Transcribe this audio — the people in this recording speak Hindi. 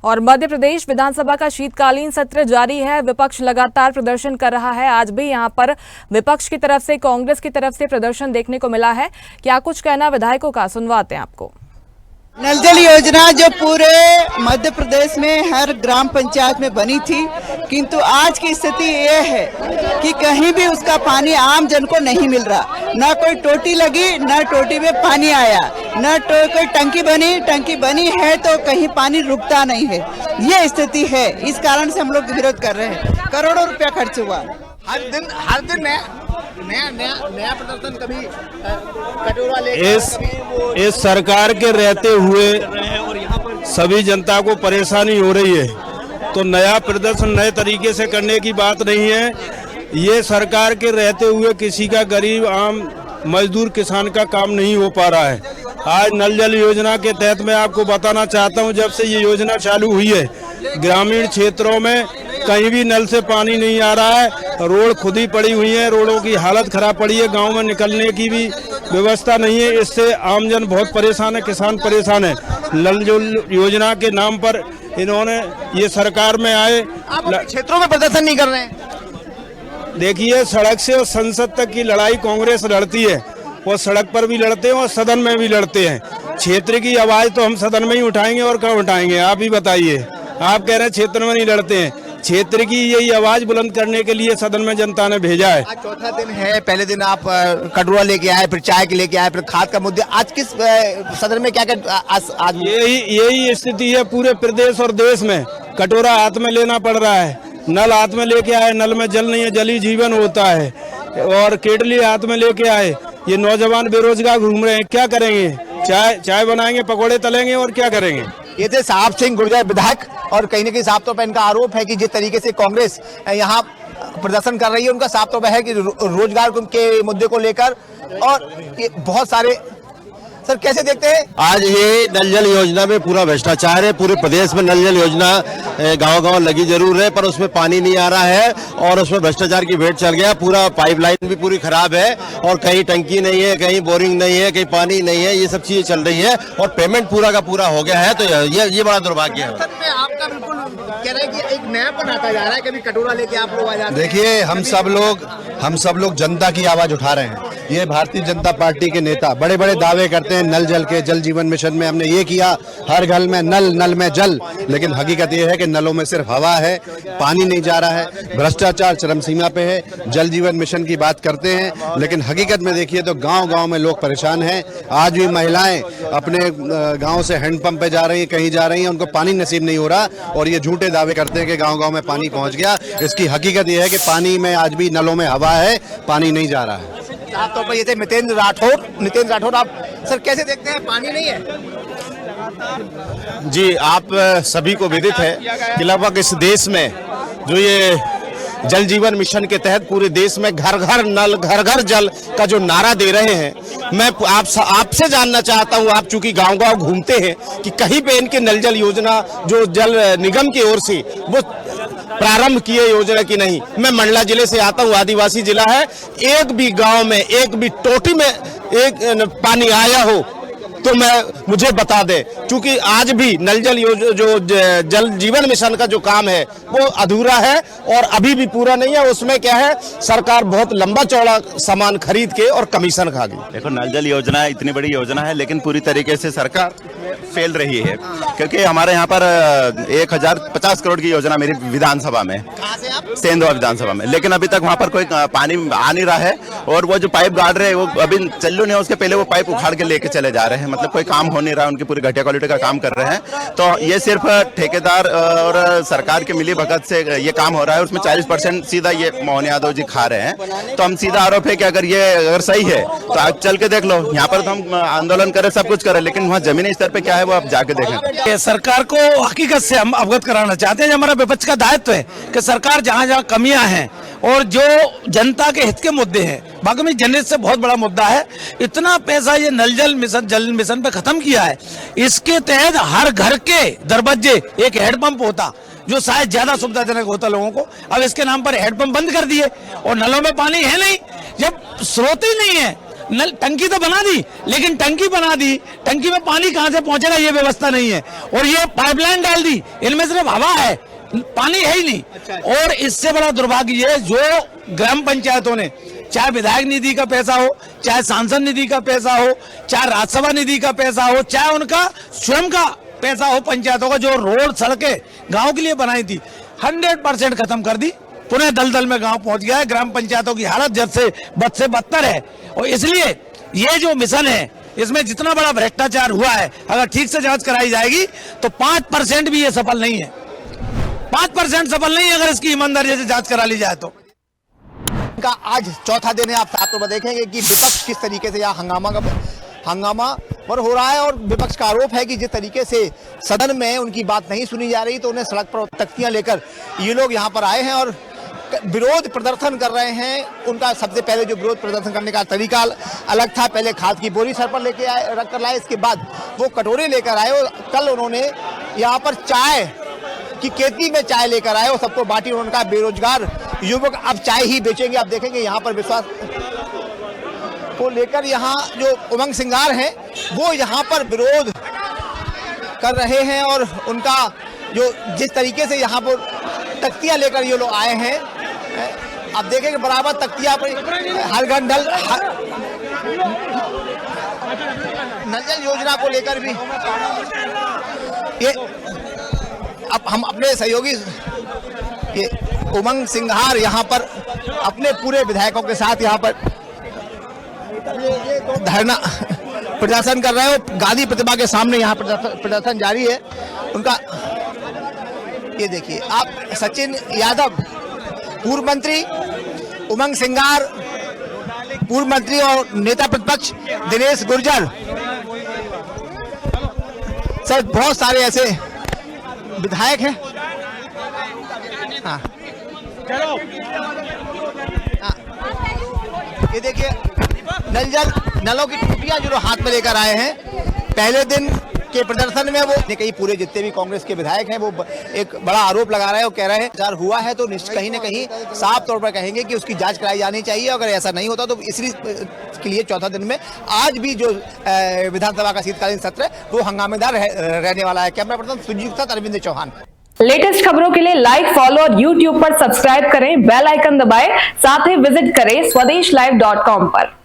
और मध्य प्रदेश विधानसभा का शीतकालीन सत्र जारी है। विपक्ष लगातार प्रदर्शन कर रहा है। आज भी यहां पर विपक्ष की तरफ से, कांग्रेस की तरफ से प्रदर्शन देखने को मिला है। क्या कुछ कहना विधायकों का, सुनवाते हैं आपको। नल जल योजना जो पूरे मध्य प्रदेश में हर ग्राम पंचायत में बनी थी, किंतु आज की स्थिति ये है कि कहीं भी उसका पानी आम जन को नहीं मिल रहा। न कोई टोटी लगी, न टोटी में पानी आया, न कोई टंकी बनी है तो कहीं पानी रुकता नहीं है। ये स्थिति है, इस कारण से हम लोग विरोध कर रहे हैं। करोड़ों रुपया खर्च हुआ। हर दिन नया प्रदर्शन, कभी कटोरा लेकर। इस सरकार के रहते हुए सभी जनता को परेशानी हो रही है, तो नया प्रदर्शन नए तरीके से करने की बात नहीं है। ये सरकार के रहते हुए किसी का गरीब आम मजदूर किसान का काम नहीं हो पा रहा है। आज नल जल योजना के तहत मैं आपको बताना चाहता हूं, जब से ये योजना चालू हुई है, ग्रामीण क्षेत्रों में कहीं भी नल से पानी नहीं आ रहा है। रोड खुदी पड़ी हुई है, रोडों की हालत खराब पड़ी है, गांव में निकलने की भी व्यवस्था नहीं है। इससे आमजन बहुत परेशान है, किसान परेशान है। नल जल योजना के नाम पर इन्होंने ये सरकार में आए, क्षेत्रों में प्रदर्शन नहीं कर रहे हैं। देखिए, सड़क से और संसद तक की लड़ाई कांग्रेस लड़ती है। वो सड़क पर भी लड़ते हैं और सदन में भी लड़ते हैं। क्षेत्र की आवाज तो हम सदन में ही उठाएंगे, और कहाँ उठाएंगे आप ही बताइए। आप कह रहे हैं क्षेत्र में नहीं लड़ते हैं, क्षेत्र की यही आवाज बुलंद करने के लिए सदन में जनता ने भेजा है। आज चौथा दिन है, पहले दिन आप कटोरा लेके आए, फिर चाय के लेके आए, फिर खाद का मुद्दे। आज किस सदन में क्या आज यही स्थिति है पूरे प्रदेश और देश में। कटोरा हाथ में लेना पड़ रहा है, नल हाथ में लेके आए, नल में जल नहीं है, जल ही जीवन होता है। और केटली हाथ में लेके आए, ये नौजवान बेरोजगार घूम रहे हैं, क्या करेंगे? चाय बनाएंगे, पकौड़े तलेंगे, और क्या करेंगे? ये थे साहब सिंह गुर्जर विधायक, और कहीं न कहीं साफ तौर पर इनका आरोप है कि जिस तरीके से कांग्रेस यहाँ प्रदर्शन कर रही है, उनका साफ तौर पर है कि रोजगार के मुद्दे को लेकर, और ये बहुत सारे। सर, कैसे देखते हैं आज ये नल जल योजना में पूरा भ्रष्टाचार है। पूरे प्रदेश में नल जल योजना गांव-गांव लगी जरूर है, पर उसमें पानी नहीं आ रहा है और उसमें भ्रष्टाचार की भेंट चल गया। पूरा पाइपलाइन भी पूरी खराब है, और कहीं टंकी नहीं है, कहीं बोरिंग नहीं है, कहीं पानी नहीं है। ये सब चीजें चल रही है, और पेमेंट पूरा का पूरा हो गया है। तो ये बड़ा दुर्भाग्य है। आपका बिल्कुल कह रहे हैं कि एक नयापन आता जा रहा है, कभी कटोरा लेके आप लोग आ जाते हैं। देखिए, हम सब लोग जनता की आवाज उठा रहे हैं। ये भारतीय जनता पार्टी के नेता बड़े बड़े दावे करते हैं नल जल के। जल जीवन मिशन में हमने ये किया, हर घर में नल, नल में जल, लेकिन हकीकत ये है कि नलों में सिर्फ हवा है, पानी नहीं जा रहा है। भ्रष्टाचार चरम सीमा पे है। जल जीवन मिशन की बात करते हैं, लेकिन हकीकत में देखिए तो गांव-गांव में लोग परेशान हैं। आज भी महिलाएं अपने गांव से हैंडपंप पे जा रही हैं, कहीं जा रही हैं, उनको पानी नसीब नहीं हो रहा, और ये झूठे दावे करते हैं कि गांव-गांव में पानी पहुंच गया। इसकी हकीकत ये है कि पानी में आज भी नलों में हवा है, पानी नहीं जा रहा है। साफ तौर पर ये थे नितिन राठौर। आप सर कैसे देखते हैं, पानी नहीं है? जी, आप सभी को विदित है कि लगभग इस देश में जो ये जल जीवन मिशन के तहत पूरे देश में घर घर नल, घर घर जल का जो नारा दे रहे हैं, मैं आपसे जानना चाहता हूं, आप चूंकि गांव-गांव घूमते हैं, कि कहीं पे इनके नल जल योजना जो जल निगम की ओर से वो प्रारंभ किए योजना की नहीं। मैं मंडला जिले से आता हूँ, आदिवासी जिला है। एक भी गांव में, एक भी टोटी में एक पानी आया हो तो मुझे बता दे, क्योंकि आज भी नल जल जो जल जीवन मिशन का जो काम है वो अधूरा है, और अभी भी पूरा नहीं है। उसमें क्या है, सरकार बहुत लंबा चौड़ा सामान खरीद के और कमीशन खा गई। देखो, नल जल योजना इतनी बड़ी योजना है, लेकिन पूरी तरीके से सरकार फेल रही है, क्योंकि हमारे यहाँ पर 1050 करोड़ की योजना मेरी विधानसभा में, सेंधवा विधानसभा में, लेकिन अभी तक वहाँ पर कोई पानी आ नहीं रहा है। और वो जो पाइप गाड़ रहे हैं वो अभी चालू नहीं है, उसके पहले वो पाइप उखाड़ के लेके चले जा रहे हैं। मतलब कोई काम हो नहीं रहा है, उनकी पूरी घटिया क्वालिटी का काम कर रहे हैं। तो ये सिर्फ ठेकेदार और सरकार के मिली भगत से ये काम हो रहा है। उसमें 40% सीधा ये मोहन यादव जी खा रहे हैं। तो हम सीधा आरोप है कि अगर सही है तो आप चल के देख लो। यहाँ पर तो हम आंदोलन करें, सब कुछ करें, लेकिन वहाँ जमीनी स्तर पे क्या है वो आप जाके देखें। सरकार को हकीकत से हम अवगत कराना चाहते हैं। हमारा विपक्ष का दायित्व है कि सरकार जहाँ जहाँ कमियां हैं और जो जनता के हित के मुद्दे हैं, बाकी में जनहित से बहुत बड़ा मुद्दा है। इतना पैसा ये नल जल मिशन पे खत्म किया है। इसके तहत हर घर के दरवाजे एक हैंडपंप होता, जो शायद ज्यादा सुविधाजनक होता लोगों को। अब इसके नाम पर हैंडपंप बंद कर दिए, और नलों में पानी है नहीं। जब स्रोत ही नहीं है नल टंकी तो बना दी, लेकिन टंकी बना दी, टंकी में पानी कहां से पहुंचेगा ये व्यवस्था नहीं है। और ये पाइपलाइन डाल दी, इनमें सिर्फ हवा है, पानी है ही नहीं। और इससे बड़ा दुर्भाग्य ये जो ग्राम पंचायतों ने, चाहे विधायक निधि का पैसा हो, चाहे सांसद निधि का पैसा हो, चाहे राज्यसभा निधि का पैसा हो, चाहे उनका स्वयं का पैसा हो, पंचायतों का जो रोड सड़कें गांव के लिए बनाई थी 100% खत्म कर दी। पुनः दलदल में गांव पहुंच गया है। ग्राम पंचायतों की हालत जब से बद से बदतर है। और इसलिए ये जो मिशन है, इसमें जितना बड़ा भ्रष्टाचार हुआ है, अगर ठीक से जांच कराई जाएगी तो 5% भी ये सफल नहीं है। 5% सफल नहीं है अगर इसकी ईमानदारी से जांच करा ली जाए तो। का आज चौथा दिन है। आप साथ में देखेंगे कि विपक्ष किस तरीके से यहाँ हंगामा पर हो रहा है। और विपक्ष का आरोप है कि जिस तरीके से सदन में उनकी बात नहीं सुनी जा रही, तो उन्हें सड़क पर तख्तियां लेकर ये लोग यहाँ पर आए हैं और विरोध प्रदर्शन कर रहे हैं। उनका सबसे पहले जो विरोध प्रदर्शन करने का तरीका अलग था। पहले खाद की बोरी सर पर लेके आए, रख कर लाए, इसके बाद वो कटोरे लेकर आए और कल उन्होंने यहाँ पर चाय की केतली में चाय लेकर आए और सबको बांटी। उन्होंने कहा बेरोजगार युवक अब चाय ही बेचेंगे। आप देखेंगे यहाँ पर विश्वास को लेकर यहाँ जो उमंग सिंगार हैं वो यहाँ पर विरोध कर रहे हैं। और उनका जो जिस तरीके से यहाँ पर तख्तियां लेकर ये लोग आए हैं, आप देखेंगे बराबर तख्तियां पर हर घर नल जल योजना को लेकर भी ये अब हम अपने सहयोगी ये उमंग सिंघार यहाँ पर अपने पूरे विधायकों के साथ यहाँ पर धरना प्रदर्शन कर रहे हो। गांधी प्रतिमा के सामने यहाँ प्रदर्शन जारी है उनका। ये देखिए आप, सचिन यादव पूर्व मंत्री, उमंग सिंगार पूर्व मंत्री और नेता प्रतिपक्ष दिनेश गुर्जर, सर बहुत सारे ऐसे विधायक हैं। हाँ। हाँ। ये देखिए नलों की टूटियां जो हाथ में लेकर आए हैं। पहले दिन के प्रदर्शन में वो कहीं पूरे जितने भी कांग्रेस के विधायक हैं वो एक बड़ा आरोप लगा रहे हैं। वो कह रहे हैं चार हुआ है तो कहीं न कहीं साफ तौर पर कहेंगे कि उसकी जांच कराई जानी चाहिए। अगर ऐसा नहीं होता तो इसलिए के लिए चौथा दिन में आज भी जो विधानसभा का शीतकालीन सत्र है वो हंगामेदार रहने वाला है। कैमरा पर्सन सुजीत के साथ अरविंद चौहान। लेटेस्ट खबरों के लिए लाइक, फॉलो और यूट्यूब पर सब्सक्राइब करें, बेल आइकन दबाएं, साथ ही विजिट करें swadeshlive.com पर।